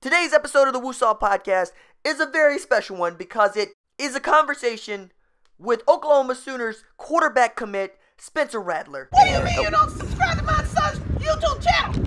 Today's episode of the Woosaw Podcast is a very special one because it is a conversation with Oklahoma Sooners quarterback commit Spencer Rattler. What do you mean you don't subscribe to my son's YouTube channel?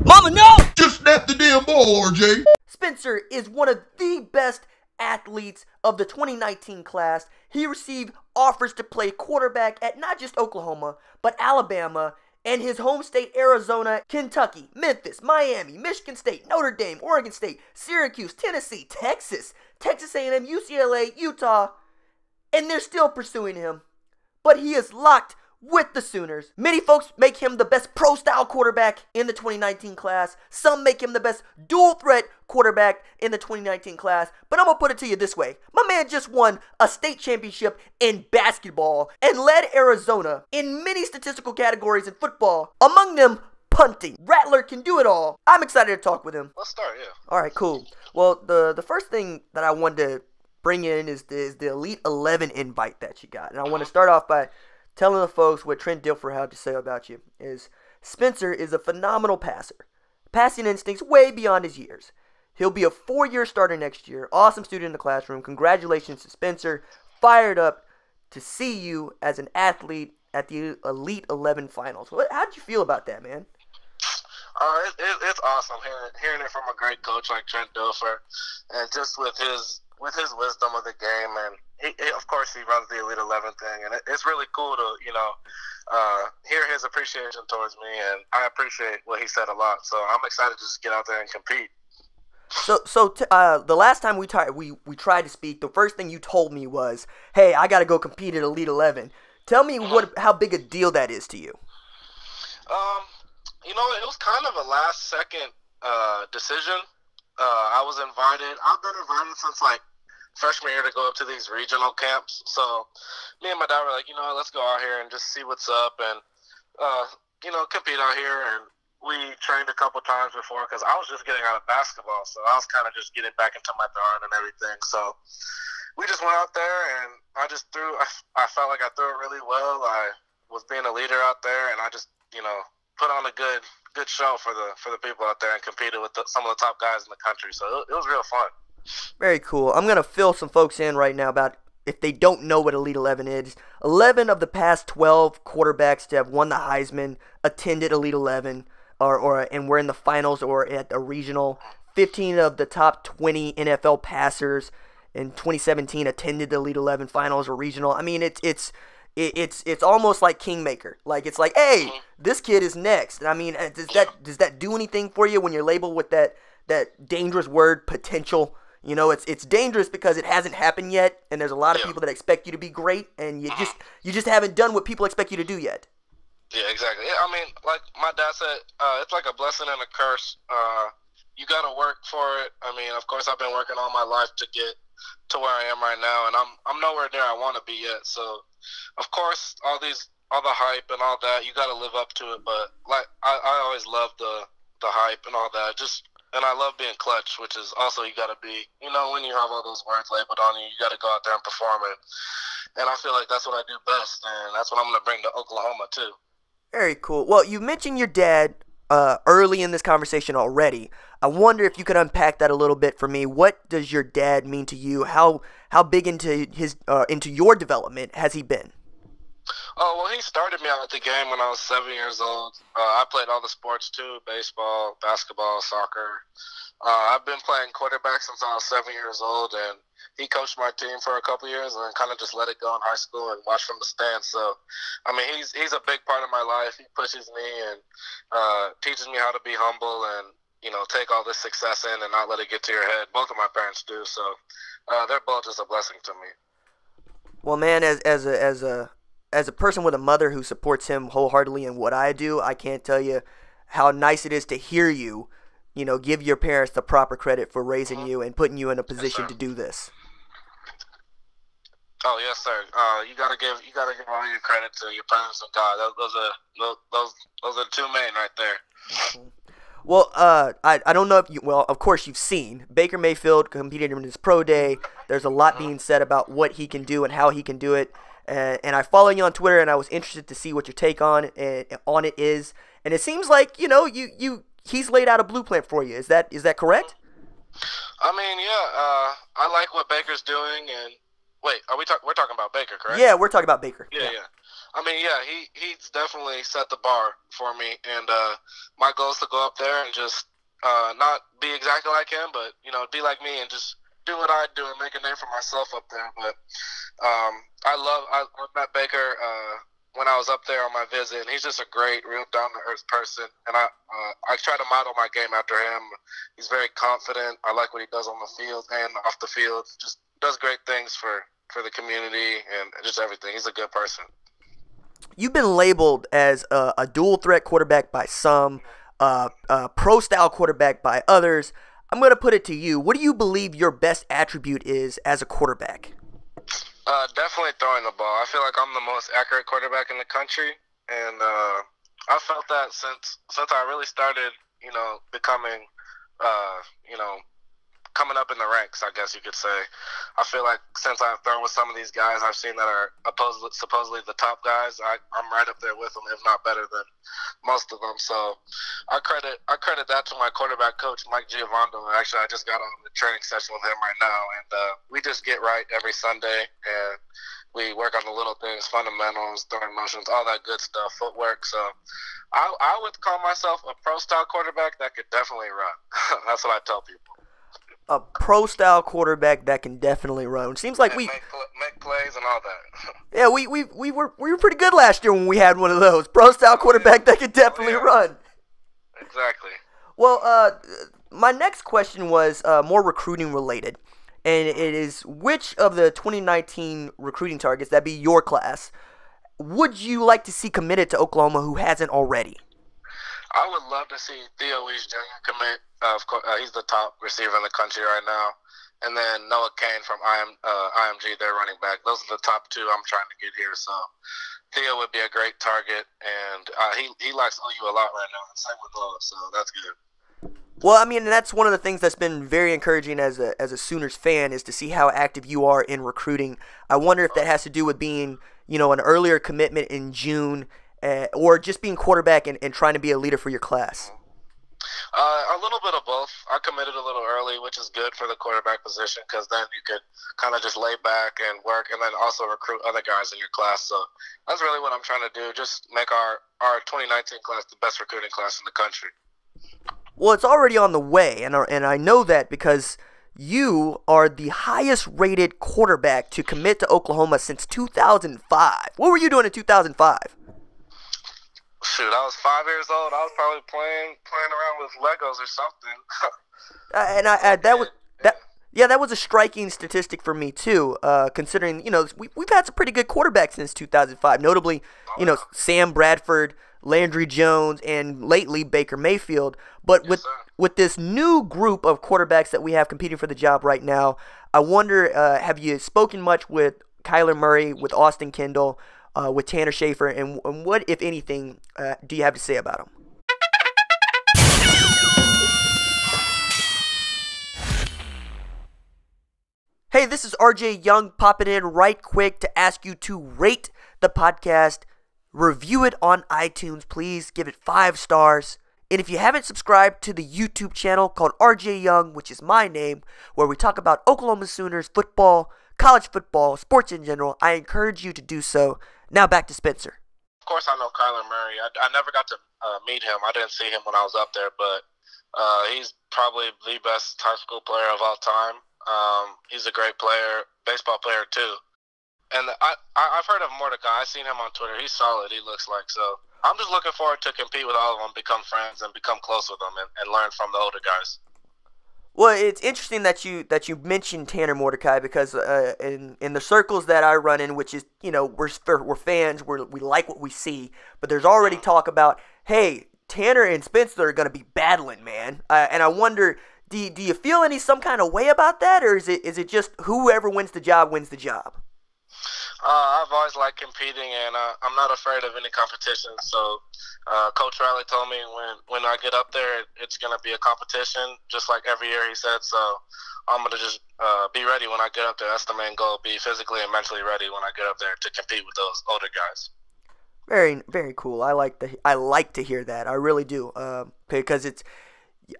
Mama, no! Just snap the damn ball, RJ. Spencer is one of the best athletes of the 2019 class. He received offers to play quarterback at not just Oklahoma, but Alabama, and his home state, Arizona, Kentucky, Memphis, Miami, Michigan State, Notre Dame, Oregon State, Syracuse, Tennessee, Texas A&M, UCLA, Utah, and they're still pursuing him. But he is locked with the Sooners. Many folks make him the best pro-style quarterback in the 2019 class. Some make him the best dual-threat quarterback in the 2019 class. But I'm going to put it to you this way. My man just won a state championship in basketball and led Arizona in many statistical categories in football. Among them, punting. Rattler can do it all. I'm excited to talk with him. Let's start, yeah. All right, cool. Well, the first thing that I wanted to bring in is the Elite 11 invite that you got. And I want to start off by telling the folks what Trent Dilfer had to say about you is Spencer is a phenomenal passer. Passing instincts way beyond his years. He'll be a 4-year starter next year. Awesome student in the classroom. Congratulations to Spencer. Fired up to see you as an athlete at the Elite 11 finals. How did you feel about that, man? It's awesome hearing it from a great coach like Trent Dilfer, and just with his wisdom of the game, and he of course he runs the Elite 11 thing, and it's really cool to hear his appreciation towards me, and I appreciate what he said a lot. So I'm excited to just get out there and compete. So the last time we tried to speak, the first thing you told me was, "Hey, I got to go compete at Elite 11." Tell me how big a deal that is to you. It was kind of a last-second decision. I was invited. I've been invited since freshman year to go up to these regional camps. So me and my dad were like, let's go out here and just see what's up and, compete out here. And we trained a couple times before because I was just getting out of basketball. So I was kind of just getting back into my throwing and everything. So we just went out there and I just threw. I felt like I threw it really well. I was being a leader out there, and I just, put on a good show for the people out there and competed with some of the top guys in the country. So it was real fun. Very cool. I'm going to fill some folks in right now about if they don't know what Elite 11 is. 11 of the past 12 quarterbacks to have won the Heisman attended Elite 11 and were in the finals or at a regional. 15 of the top 20 NFL passers in 2017 attended the Elite 11 finals or regional. I mean, it's almost like Kingmaker. Like, it's like, hey, this kid is next. I mean, does that do anything for you when you're labeled with that dangerous word, potential? It's dangerous because it hasn't happened yet, and there's a lot of people that expect you to be great, and you just haven't done what people expect you to do yet. Yeah, exactly. Yeah, I mean, like my dad said, it's like a blessing and a curse. You got to work for it. I mean, of course, I've been working all my life to get to where I am right now, and I'm nowhere near I want to be yet. So, of course, all the hype and all that, you got to live up to it. But I always love the hype and all that. And I love being clutch, which is also you got to be. When you have all those words labeled on you, you got to go out there and perform it. And I feel like that's what I do best, and that's what I'm going to bring to Oklahoma too. Very cool. Well, you mentioned your dad early in this conversation already. I wonder if you could unpack that a little bit for me. What does your dad mean to you? How big into your development has he been? Oh, well, he started me out at the game when I was 7 years old. I played all the sports too, baseball, basketball, soccer. I've been playing quarterback since I was 7 years old, and he coached my team for a couple years and then kind of just let it go in high school and watched from the stands. So, I mean, he's a big part of my life. He pushes me and teaches me how to be humble and, take all this success in and not let it get to your head. Both of my parents do, so they're both just a blessing to me. Well, man, as a person with a mother who supports him wholeheartedly in what I do, I can't tell you how nice it is to hear you, give your parents the proper credit for raising you and putting you in a position to do this. Oh yes, sir. You gotta give all your credit to your parents and God. Those are the two main right there. Well, I don't know if you. Well, of course you've seen Baker Mayfield competed in his pro day. There's a lot being said about what he can do and how he can do it. And I follow you on Twitter, and I was interested to see what your take on it is. And it seems like he's laid out a blueprint for you. Is that correct? I mean, yeah, I like what Baker's doing. And wait, we're talking about Baker, correct? Yeah, we're talking about Baker. Yeah. I mean, yeah, he's definitely set the bar for me, and my goal is to go up there and just not be exactly like him, but be like me and just do what I do and make a name for myself up there. But I met Baker when I was up there on my visit, and he's just a great, real down-to-earth person, and I try to model my game after him. He's very confident. I like what he does on the field and off the field. Just does great things for the community and just everything. He's a good person. You've been labeled as a dual-threat quarterback by some, a pro-style quarterback by others. I'm going to put it to you. What do you believe your best attribute is as a quarterback? Definitely throwing the ball. I feel like I'm the most accurate quarterback in the country, and I felt that since I really started, becoming, coming up in the ranks, I guess you could say. I feel like since I've thrown with some of these guys I've seen that are supposedly the top guys, I'm right up there with them, if not better than most of them. So I credit that to my quarterback coach, Mike Giovando. Actually, I just got on the training session with him right now, and we just get right every Sunday, and we work on the little things, fundamentals, throwing motions, all that good stuff, footwork. So I would call myself a pro-style quarterback that could definitely run. That's what I tell people. A pro-style quarterback that can definitely run. Seems like we make plays and all that. Yeah, we were pretty good last year when we had one of those pro-style quarterback that could definitely run. Exactly. Well, my next question was more recruiting related, and it is which of the 2019 recruiting targets, that be your class, would you like to see committed to Oklahoma who hasn't already? I would love to see Theo Weiss Jr. commit. Of course, he's the top receiver in the country right now. And then Noah Kane from IMG, their running back. Those are the top two I'm trying to get here. So Theo would be a great target. And he likes OU a lot right now. And same with Noah, so that's good. Well, I mean, that's one of the things that's been very encouraging as a Sooners fan is to see how active you are in recruiting. I wonder if that has to do with being, an earlier commitment in June or just being quarterback and trying to be a leader for your class. A little bit of both. I committed a little early, which is good for the quarterback position because then you could kind of just lay back and work and then also recruit other guys in your class. So that's really what I'm trying to do, just make our 2019 class the best recruiting class in the country. Well, it's already on the way, and I know that because you are the highest-rated quarterback to commit to Oklahoma since 2005. What were you doing in 2005? Shoot, I was 5 years old. I was probably playing around with Legos or something. That was a striking statistic for me too. Considering we've had some pretty good quarterbacks since 2005. Notably, Sam Bradford, Landry Jones, and lately Baker Mayfield. But with this new group of quarterbacks that we have competing for the job right now, I wonder, have you spoken much with Kyler Murray, with Austin Kendall, with Tanner Schaefer, and what, if anything, do you have to say about them? Hey, this is RJ Young popping in right quick to ask you to rate the podcast, review it on iTunes, please, give it 5 stars. And if you haven't subscribed to the YouTube channel called RJ Young, which is my name, where we talk about Oklahoma Sooners football, college football, sports in general, I encourage you to do so. Now back to Spencer. Of course, I know Kyler Murray. I never got to meet him. I didn't see him when I was up there, but he's probably the best high school player of all time. He's a great player, baseball player too. And I've heard of Mordecai. I've seen him on Twitter. He's solid, he looks like. So I'm just looking forward to compete with all of them, become friends, and become close with them and learn from the older guys. Well, it's interesting that you mentioned Tanner Mordecai because in the circles that I run in, which is, we're fans, we like what we see, but there's already talk about, hey, Tanner and Spencer are going to be battling, man. And I wonder, do you feel some kind of way about that, or is it just whoever wins the job wins the job? I've always liked competing, and I'm not afraid of any competition. So Coach Riley told me when I get up there, it's going to be a competition, just like every year he said. So I'm going to just be ready when I get up there. That's the main goal, be physically and mentally ready when I get up there to compete with those older guys. Very, very cool. I like to hear that. I really do, because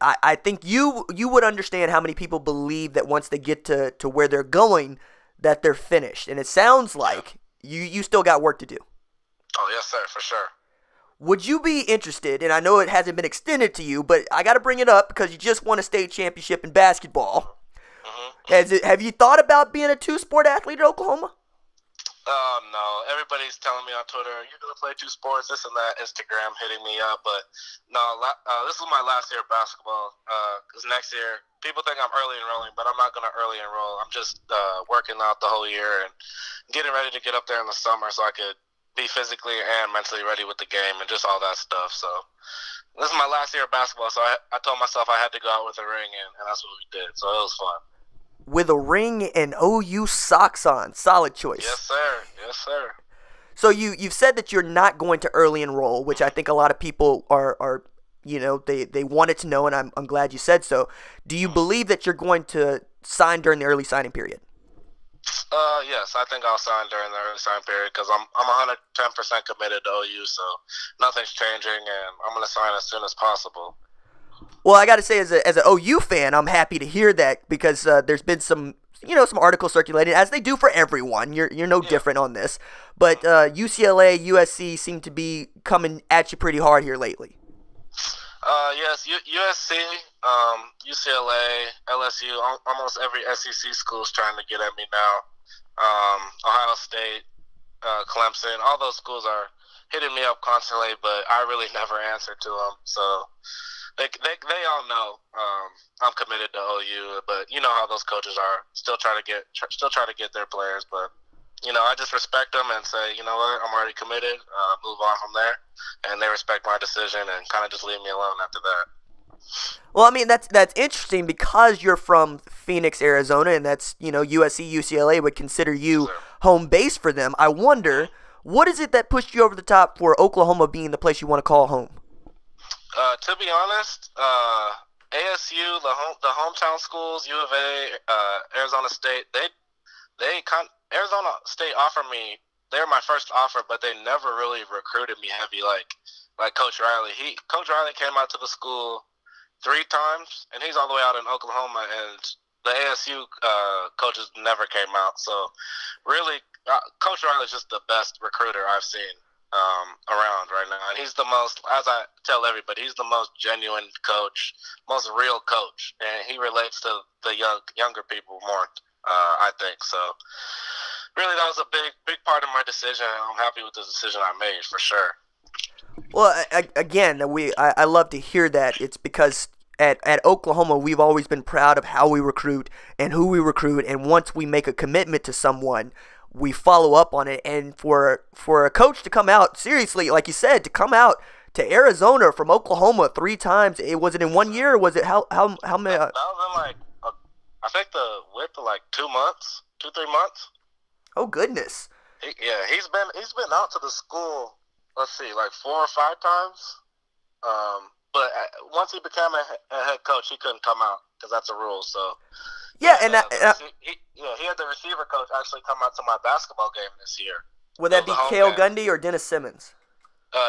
I think you would understand how many people believe that once they get to where they're going, that they're finished. And it sounds like you still got work to do. Oh, yes, sir, for sure. Would you be interested, and I know it hasn't been extended to you, but I got to bring it up because you just won a state championship in basketball. Have you thought about being a two-sport athlete at Oklahoma? No. Everybody's telling me on Twitter, you're going to play two sports, this and that, Instagram hitting me up. But no, this is my last year of basketball. Because next year, people think I'm early enrolling, but I'm not going to early enroll. I'm just working out the whole year and getting ready to get up there in the summer so I could be physically and mentally ready with the game and just all that stuff. So this is my last year of basketball, so I told myself I had to go out with a ring, and that's what we did. So it was fun. With a ring and OU socks on. Solid choice. Yes, sir. Yes, sir. So you've said that you're not going to early enroll, which I think a lot of people are they wanted to know, and I'm glad you said so. Do you believe that you're going to sign during the early signing period? Yes, I think I'll sign during the early sign period because I'm 110% committed to OU, so nothing's changing, and I'm going to sign as soon as possible. Well, I got to say, as an OU fan, I'm happy to hear that because there's been some articles circulating, as they do for everyone. You're no different on this, but UCLA, USC seem to be coming at you pretty hard here lately. Yes, USC, UCLA, LSU, almost every SEC school is trying to get at me now. Ohio State, Clemson, all those schools are hitting me up constantly, but I really never answer to them. So they all know I'm committed to OU, but you know how those coaches are. Still try to get their players, but I just respect them and say, you know what, I'm already committed. Move on from there, and they respect my decision and kind of just leave me alone after that. Well, I mean that's interesting because you're from Phoenix, Arizona, and that's USC, UCLA would consider you home base for them. I wonder, what is it that pushed you over the top for Oklahoma being the place you want to call home? To be honest, ASU, the hometown schools, U of A, Arizona State, Arizona State offered me. They're my first offer, but they never really recruited me heavy like Coach Riley. Coach Riley came out to the school 3 times, and he's all the way out in Oklahoma, and the ASU coaches never came out. So really, Coach Riley's just the best recruiter I've seen around right now. And he's the most, as I tell everybody, he's the most genuine coach, most real coach. And he relates to the younger people more, I think. So really, that was a big part of my decision. And I'm happy with the decision I made, for sure. Well, again, I love to hear that. It's because at Oklahoma, we've always been proud of how we recruit and who we recruit. And once we make a commitment to someone, we follow up on it. And for a coach to come out, seriously, like you said, to come out to Arizona from Oklahoma 3 times, was it in 1 year, or was it how many? That was in I think the width of 2 months, 2-3 months. Oh goodness. He's been out to the school, let's see, 4 or 5 times. But once he became a head coach, he couldn't come out because that's a rule. So yeah, he had the receiver coach actually come out to my basketball game this year. Would that be Cale Gundy or Dennis Simmons?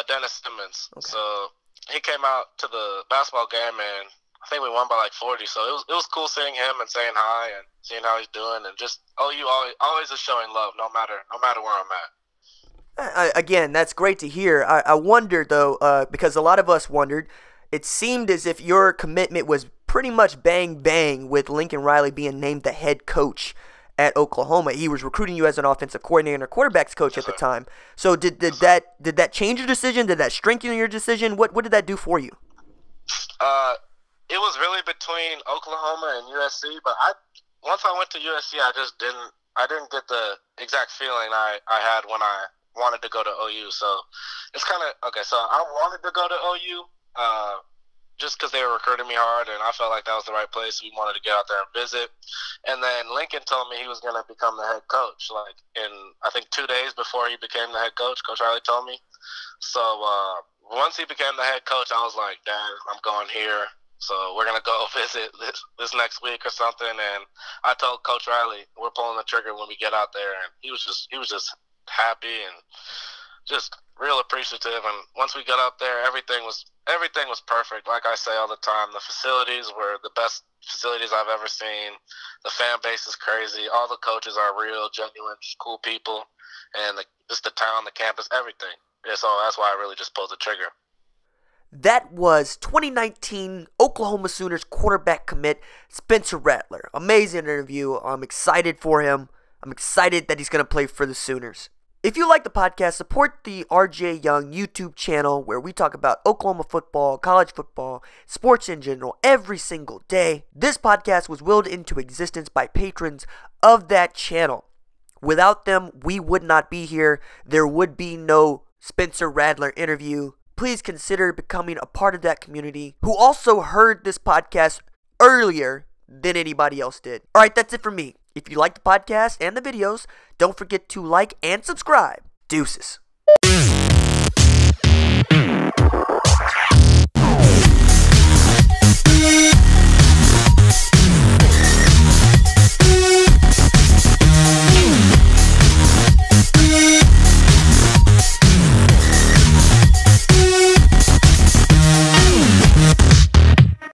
Dennis Simmons. Okay. So he came out to the basketball game, and I think we won by 40. So it was cool seeing him and saying hi and seeing how he's doing, and just OU always is showing love, no matter where I'm at. Again, that's great to hear. I wonder though, because a lot of us wondered. It seemed as if your commitment was pretty much bang with Lincoln Riley being named the head coach at Oklahoma. He was recruiting you as an offensive coordinator and quarterbacks coach at the time. So did that change your decision? Did that strengthen your decision? What did that do for you? It was really between Oklahoma and USC, but once I went to USC, I didn't get the exact feeling I had when I wanted to go to OU. So it's kind of okay. So I wanted to go to OU. Just because they were recruiting me hard, and I felt like that was the right place. We wanted to get out there and visit. And then Lincoln told me he was going to become the head coach, in, I think, 2 days before he became the head coach. Coach Riley told me. So once he became the head coach, I was like, Dad, I'm going here. So we're going to go visit this next week or something. And I told Coach Riley, we're pulling the trigger when we get out there. And he was just happy. And just real appreciative. And once we got out there, everything was perfect. Like I say all the time, the facilities were the best facilities I've ever seen. The fan base is crazy. All the coaches are real, genuine, just cool people, and just the town, the campus, everything. Yeah, so that's why I really just pulled the trigger. That was 2019 Oklahoma Sooners quarterback commit Spencer Rattler. Amazing interview. I'm excited for him. I'm excited that he's going to play for the Sooners. If you like the podcast, support the RJ Young YouTube channel where we talk about Oklahoma football, college football, sports in general every single day. This podcast was willed into existence by patrons of that channel. Without them, we would not be here. There would be no Spencer Rattler interview. Please consider becoming a part of that community who also heard this podcast earlier than anybody else did. All right, that's it for me. If you like the podcast and the videos, don't forget to like and subscribe. Deuces.